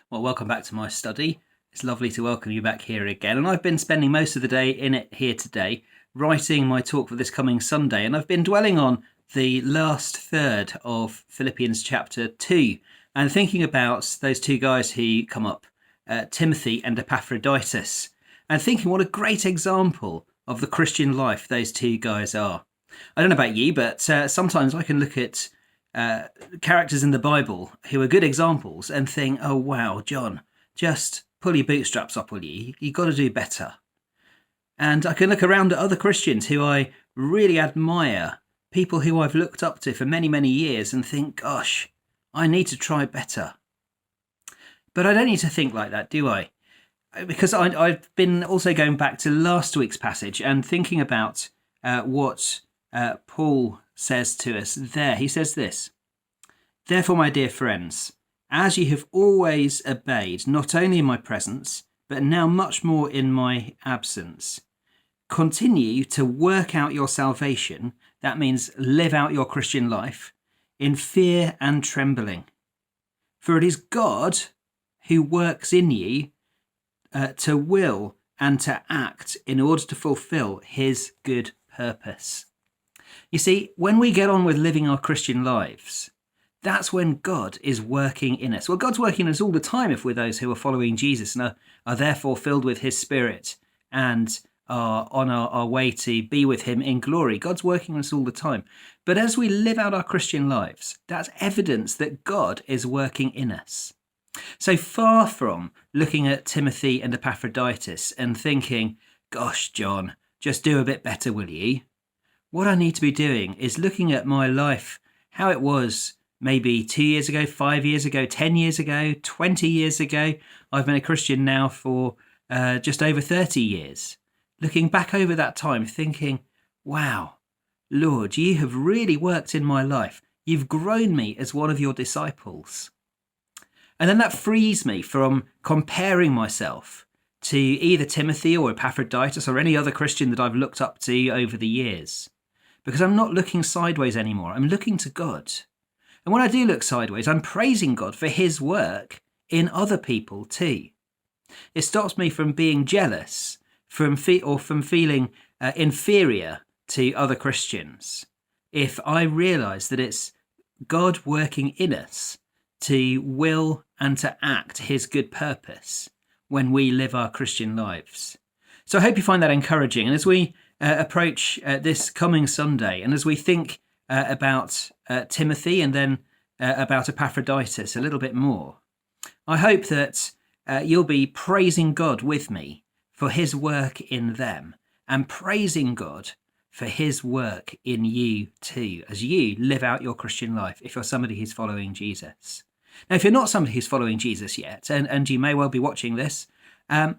Well, welcome back to my study. It's lovely to welcome you back here again. And I've been spending most of the day in it here today, writing my talk for this coming Sunday. And I've been dwelling on the last third of Philippians chapter 2 and thinking about those two guys who come up, Timothy and Epaphroditus, and thinking what a great example of the Christian life those two guys are. I don't know about you, but sometimes I can look at characters in the Bible who are good examples and think, oh wow, John, just pull your bootstraps up, will you? You've got to do better. And I can look around at other Christians who I really admire, people who I've looked up to for many, many years, and think, gosh, I need to try better. But I don't need to think like that, do I? Because I've been also going back to last week's passage and thinking about what Paul says to us there. He says this: "Therefore, my dear friends, as you have always obeyed, not only in my presence, but now much more in my absence, continue to work out your salvation," that means live out your Christian life, "in fear and trembling. For it is God who works in you to will and to act in order to fulfill his good purpose." You see, when we get on with living our Christian lives, that's when God is working in us. Well, God's working in us all the time if we're those who are following Jesus and are therefore filled with his Spirit and are on our way to be with him in glory. God's working in us all the time. But as we live out our Christian lives, that's evidence that God is working in us. So far from looking at Timothy and Epaphroditus and thinking, gosh, John, just do a bit better, will you? What I need to be doing is looking at my life, how it was maybe 2 years ago, 5 years ago, 10 years ago, 20 years ago. I've been a Christian now for just over 30 years. Looking back over that time, thinking, wow, Lord, you have really worked in my life. You've grown me as one of your disciples. And then that frees me from comparing myself to either Timothy or Epaphroditus or any other Christian that I've looked up to over the years. Because I'm not looking sideways anymore. I'm looking to God. And when I do look sideways, I'm praising God for his work in other people too. It stops me from being jealous from feeling inferior to other Christians if I realise that it's God working in us to will and to act his good purpose when we live our Christian lives. So I hope you find that encouraging. And as we approach this coming Sunday, and as we think about Timothy and then about Epaphroditus a little bit more, I hope that you'll be praising God with me for his work in them and praising God for his work in you too, as you live out your Christian life, if you're somebody who's following Jesus. Now, if you're not somebody who's following Jesus yet, and you may well be watching this, I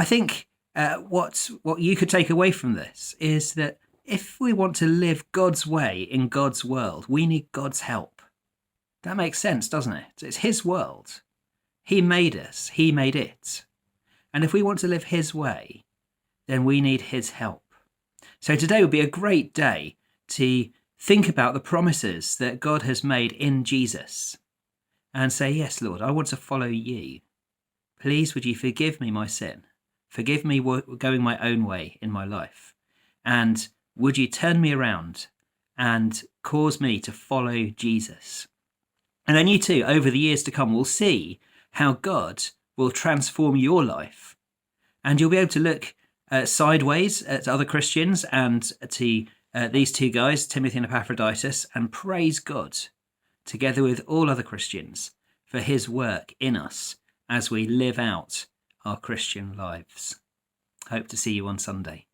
think what you could take away from this is that if we want to live God's way in God's world, we need God's help. That makes sense, doesn't it? It's his world. He made us. He made it. And if we want to live his way, then we need his help. So today would be a great day to think about the promises that God has made in Jesus and say, yes, Lord, I want to follow you. Please, would you forgive me my sin? Forgive me going my own way in my life. And would you turn me around and cause me to follow Jesus? And then you too, over the years to come, will see how God will transform your life. And you'll be able to look sideways at other Christians and to these two guys, Timothy and Epaphroditus, and praise God, together with all other Christians, for his work in us as we live out our Christian lives. Hope to see you on Sunday.